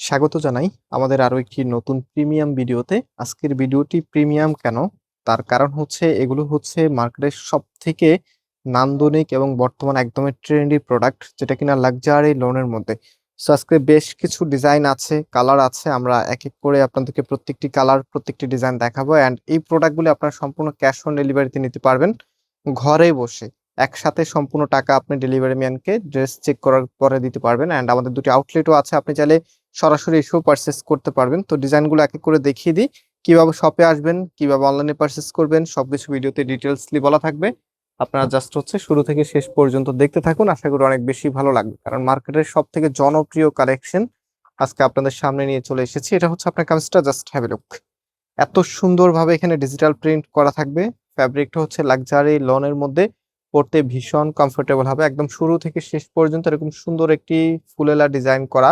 স্বাগত জানাই আমাদের আরো একটি নতুন প্রিমিয়াম ভিডিওতে। আজকের ভিডিওটি প্রিমিয়াম কেন, তার কারণ হচ্ছে এগুলো হচ্ছে মার্কেটের সব থেকে নান্দনিক এবং বর্তমান একদমই ট্রেন্ডি প্রোডাক্ট, যেটা কিনা লাক্সারি লোনের মধ্যে। সো আজকে বেশ কিছু ডিজাইন আছে, কালার আছে, আমরা এক এক করে আপনাদেরকে প্রত্যেকটি কালার প্রত্যেকটি ডিজাইন দেখাবো। অ্যান্ড এই প্রোডাক্টগুলি আপনারা সম্পূর্ণ ক্যাশ অন ডেলিভারিতে নিতে পারবেন, ঘরে বসে একসাথে সম্পূর্ণ টাকা আপনি ডেলিভারি ম্যানকে ড্রেস চেক করার পরে দিতে পারবেন। অ্যান্ড আমাদের দুটি আউটলেটও আছে, আপনি চাইলে সরাসরি এসেও পারচেস করতে পারবেন। তো ডিজাইনগুলো এক এক করে দেখিয়ে দিই, কিভাবে শপে আসবেন, কিভাবে অনলাইনে পারচেস করবেন, সবকিছু ভিডিওতে ডিটেলসলি বলা থাকবে। আপনারা জাস্ট হচ্ছে শুরু থেকে শেষ পর্যন্ত দেখতে থাকুন, আশা করি অনেক বেশি ভালো লাগবে, কারণ মার্কেটের সব থেকে জনপ্রিয় কালেকশন আজকে আপনাদের সামনে নিয়ে চলে এসেছি। এটা হচ্ছে আপনার কামিজটা, জাস্ট হ্যাভ এ লুক। এত সুন্দরভাবে এখানে ডিজিটাল প্রিন্ট করা থাকবে। ফ্যাব্রিকটা হচ্ছে লাক্সারি লনের মধ্যে, পরতে ভীষণ কমফোর্টেবল হবে। একদম শুরু থেকে শেষ পর্যন্ত এরকম সুন্দর একটি ফুলেলা ডিজাইন করা,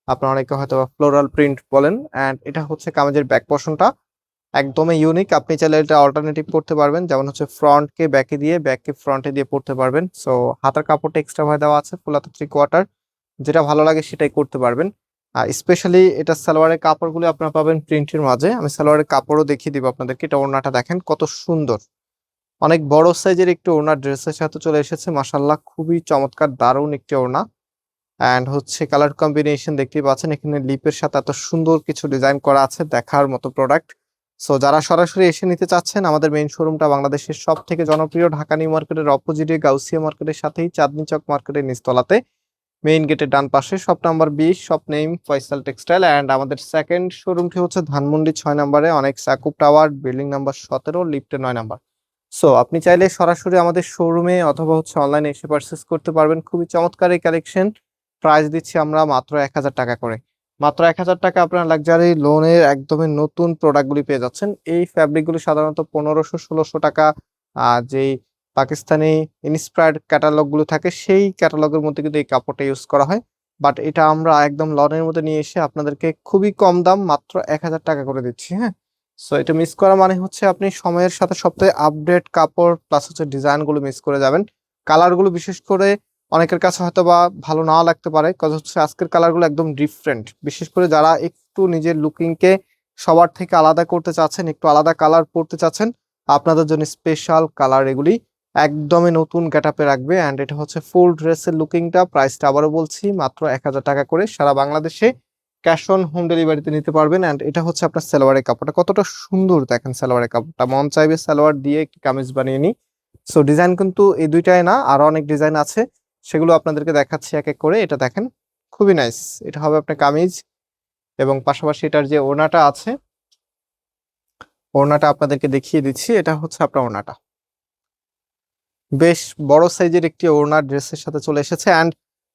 আপনারা অনেকে হয়তো ফ্লোরাল প্রিন্ট বলেন। এন্ড এটা হচ্ছে কামিজের ব্যাক পোর্শনটা একদমই ইউনিক। আপনি চাইলে এটা অল্টারনেটিভ করতে পারবেন, যেমন হচ্ছে ফ্রন্টকে ব্যাকে দিয়ে, ব্যাককে ফ্রন্টে দিয়ে পড়তে পারবেন। সো হাতার কাপড়টা এক্সট্রা ভাবে দেওয়া আছে, ফুল হাতা 3/4, যেটা ভালো লাগে সেটাই করতে পারবেন। আর স্পেশালি এটা সালোয়ারের কাপড়গুলো আপনারা পাবেন প্রিন্টের মাঝে। আমি সালোয়ারের কাপড়ও দেখিয়ে দিব আপনাদেরকে। এটা ওড়নাটা দেখেন কত সুন্দর, অনেক বড় সাইজের একটি ওড়না ড্রেসের সাথে চলে এসেছে। মাশাআল্লাহ, খুবই চমৎকার, দারুণ একটি ওড়না। অ্যান্ড হচ্ছে কালার কম্বিনেশন দেখতেই পাচ্ছেন, এখানে লিপের সাথে এত সুন্দর কিছু ডিজাইন করা আছে, দেখার মতো প্রোডাক্ট। সো যারা সরাসরি এসে নিতে চাচ্ছেন, আমাদের মেইন শোরুমটা বাংলাদেশের সব থেকে জনপ্রিয় ঢাকা নিউ মার্কেটের অপোজিটে গাউসিয়া মার্কেটের সাথেই চাঁদনি চক মার্কেটের নিচতলাতে, মেইন গেটের ডান পাশে, shop number 20, shop name Faisal textile. And আমাদের সেকেন্ড শোরুমটি হচ্ছে ধানমন্ডি 6 নম্বরে, অনেক সাকুব টাওয়ার, বিল্ডিং নাম্বার 17, লিফটে 9 নম্বর। সো আপনি চাইলে সরাসরি আমাদের শোরুমে অথবা হচ্ছে অনলাইনে এসে পারচেস করতে পারবেন। খুবই চমৎকার এই কালেকশন। প্রাইস দিচ্ছি আমরা মাত্র 1,000 টাকা করে। মাত্র 1,000 টাকা আপনার লাক্সারি লোনের একদমই নতুন প্রোডাক্টগুলি পেয়ে যাচ্ছেন। এই ফ্যাব্রিকগুলি সাধারণত 1500-1600 টাকা যেই পাকিস্তানি ইন্সপায়ার্ড ক্যাটালগ গুলো থাকে, সেই ক্যাটালগের মধ্যে কিন্তু এই কাপড়টা ইউজ করা হয়। বাট এটা আমরা একদম লনের মধ্যে নিয়ে এসে আপনাদেরকে খুবই কম দাম, মাত্র 1,000 টাকা করে দিচ্ছি। হ্যাঁ, সো এটা মিস করা মানে হচ্ছে আপনি সময়ের সাথে সপ্তাহে আপডেট কাপড় প্লাস হচ্ছে ডিজাইন গুলো মিস করে যাবেন। কালার গুলো বিশেষ করে অনেকের কাছে হয়তো বা ভালো না লাগতে পারে, কারণ হচ্ছে আজকের কালার গুলো একদম ডিফারেন্ট। বিশেষ করে যারা একটু নিজের লুকিং কে সবার থেকে আলাদা করতে চাচ্ছেন, একটু আলাদা কালার পরতে চাচ্ছেন, আপনাদের জন্য স্পেশাল কালার এগুলি একদমই নতুন গেটআপে রাখবে। অ্যান্ড এটা হচ্ছে ফুল ড্রেসের লুকিংটা। প্রাইসটা আবারও বলছি, মাত্র 1,000 টাকা করে, সারা বাংলাদেশে ক্যাশ অন হোম ডেলিভারিতে নিতে পারবেন। অ্যান্ড এটা হচ্ছে আপনার সালোয়ারের কাপড়টা কতটা সুন্দর দেখেন, সালোয়ারের কাপড়টা মন চাইবে সালোয়ার দিয়ে একটি কামিজ বানিয়ে নিই। সো ডিজাইন কিন্তু এই দুইটাই না, আরো অনেক ডিজাইন আছে, সেগুলো আপনাদেরকে দেখাচ্ছি এক এক করে। এটা দেখেন, খুবই নাইস। এটা হবে আপনার কামিজ, এবং পাশাপাশি এটার যে ওড়নাটা আছে, ওড়নাটা আপনাদেরকে দেখিয়ে দিচ্ছি। এটা হচ্ছে আপনার ওড়নাটা, বেশ বড় সাইজের একটি ওড়না ড্রেসের সাথে চলে এসেছে। অ্যান্ড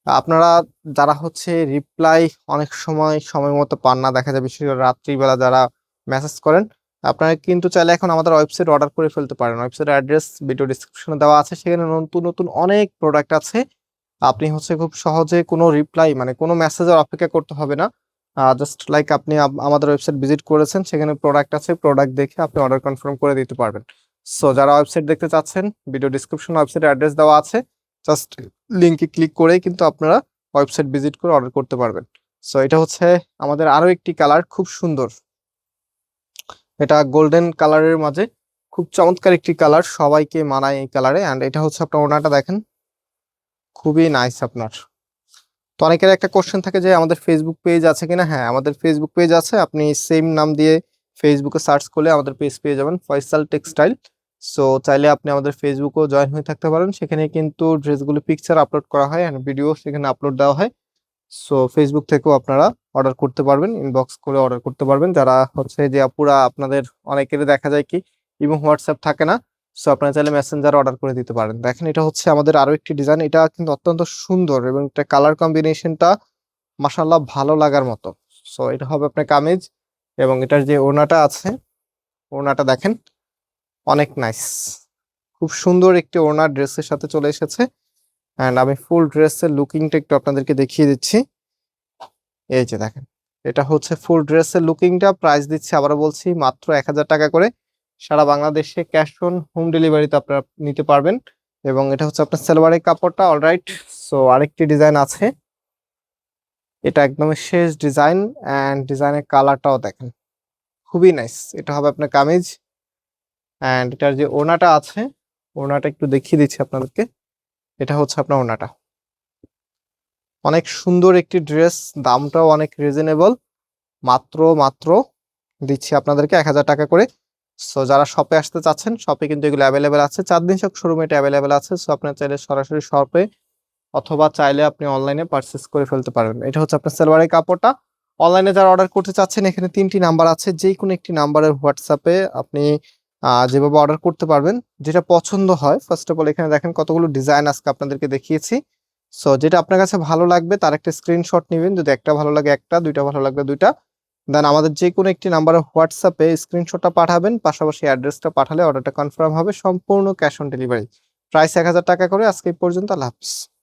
আপনারা যারা হচ্ছে রিপ্লাই অনেক সময় সময় মতো পান না, দেখা যায় বিশেষ করে রাত্রিবেলা যারা মেসেজ করেন, আপনারা কিন্তু চাইলে এখন আমাদের ওয়েবসাইট অর্ডার করে ফেলতে পারেন। ওয়েবসাইটের অ্যাড্রেস ভিডিও ডিসক্রিপশনে দেওয়া আছে, সেখানে নতুন নতুন অনেক প্রোডাক্ট আছে। আপনি হচ্ছে খুব সহজে কোনো রিপ্লাই মানে কোনো মেসেজের অপেক্ষা করতে হবে না। জাস্ট লাইক আপনি আমাদের ওয়েবসাইট ভিজিট করেছেন, সেখানে প্রোডাক্ট আছে, প্রোডাক্ট দেখে আপনি অর্ডার কনফার্ম করে দিতে পারবেন। সো যারা ওয়েবসাইট দেখতে চাচ্ছেন, ভিডিও ডিসক্রিপশনে ওয়েবসাইটের অ্যাড্রেস দেওয়া আছে, জাস্ট লিংকে ক্লিক করেই কিন্তু আপনারা ওয়েবসাইট ভিজিট করে অর্ডার করতে পারবেন। সো এটা হচ্ছে আমাদের আরো একটি কালার, খুব সুন্দর, এটা গোল্ডেন কালারের মাঝে খুব চমৎকার একটি কালার, সবাইকে মানায় এই কালারে। অ্যান্ড এটা হচ্ছে আপনার ওড়নাটা দেখেন, খুবই নাইস আপনার। তো অনেকের একটা কোশ্চেন থাকে যে আমাদের ফেসবুক পেজ আছে কিনা। হ্যাঁ, আমাদের ফেসবুক পেজ আছে, আপনি সেম নাম দিয়ে ফেসবুকে সার্চ করলে আমাদের পেজ পেয়ে যাবেন, ফয়সাল টেক্সটাইল। সো চাইলে আপনি আমাদের ফেসবুকেও জয়েন হয়ে থাকতে পারেন, সেখানে কিন্তু ড্রেসগুলো পিকচার আপলোড করা হয় আর ভিডিও সেখানে আপলোড দেওয়া হয়। সো ফেসবুক থেকেও আপনারা অর্ডার করতে পারবেন, ইনবক্স করে অর্ডার করতে পারবেন। যারা হচ্ছে যে আপুরা, আপনাদের অনেকেরই দেখা যায় কি ইমো হোয়াটসঅ্যাপ থাকে না, সো আপনারা চাইলে মেসেঞ্জার অর্ডার করে দিতে পারেন। দেখেন, এটা হচ্ছে আমাদের আরো একটি ডিজাইন, এটা কিন্তু অত্যন্ত সুন্দর এবং এটা কালার কম্বিনেশনটা মাশাআল্লাহ ভালো লাগার মতো। সো এটা হবে আপনার কামিজ, এবং এটার যে ওড়নাটা আছে, ওড়নাটা দেখেন অনেক নাইস, খুব সুন্দর একটি ওড়না ড্রেসের সাথে চলে এসেছে। অ্যান্ড আমি ফুল ড্রেসের লুকিংটা একটু আপনাদেরকে দেখিয়ে দিচ্ছি। এই যে দেখেন, এটা হচ্ছে ফুল ড্রেসের লুকিংটা। প্রাইস দিচ্ছি আবারও বলছি, মাত্র 1,000 টাকা করে, সারা বাংলাদেশে ক্যাশ অন হোম ডেলিভারিতে আপনারা নিতে পারবেন। এবং এটা হচ্ছে আপনার সালোয়ারের কাপড়টা। অলরাইট, সো আরেকটি ডিজাইন আছে, এটা একদমই শেষ ডিজাইন, অ্যান্ড ডিজাইনের কালারটাও দেখেন, খুবই নাইস। এটা হবে আপনার কামিজ, অ্যান্ড এটার যে ওড়নাটা আছে, ওড়নাটা একটু দেখিয়ে দিচ্ছি আপনাদেরকে। এটা হচ্ছে আপনার ওড়নাটা, অনেক সুন্দর একটি ড্রেস, দামটাও অনেক রিজনেবল, মাত্র মাত্র দিচ্ছি আপনাদেরকে 1000 টাকা করে। সো যারা শপে আসতে চাচ্ছেন, শপে কিন্তু এগুলো অ্যাভেলেবেল আছে, 4 দিন সব শোরুমে এটা অ্যাভেলেবেল আছে। সো আপনার চাইলে সরাসরি শপে অথবা চাইলে আপনি অনলাইনে পারচেস করে ফেলতে পারবেন। এটা হচ্ছে আপনার সালোয়ারের কাপড়টা। অনলাইনে যারা অর্ডার করতে চাচ্ছেন, এখানে 3টি নাম্বার আছে, যে কোনো একটি নাম্বারের হোয়াটসঅ্যাপে আপনি যেভাবে অর্ডার করতে পারবেন, যেটা পছন্দ হয়। ফার্স্ট অফ অল এখানে দেখেন কতগুলো ডিজাইন আজকে আপনাদেরকে দেখিয়েছি। সো যেটা আপনার কাছে ভালো লাগবে তার একটা স্ক্রিনশট নেবেন, যদি একটা ভালো লাগে একটা, দুইটা ভালো লাগবে দুইটা, দেন আমাদের যে কোনো একটি নাম্বারে হোয়াটসঅ্যাপে স্ক্রিনশটটা পাঠাবেন, পাশাপাশি অ্যাড্রেসটা পাঠালে অর্ডারটা কনফার্ম হবে, সম্পূর্ণ ক্যাশ অন ডেলিভারি। প্রাইস 1000 টাকা করে। আজকে এই পর্যন্ত, আল্লাহ হাফেজ।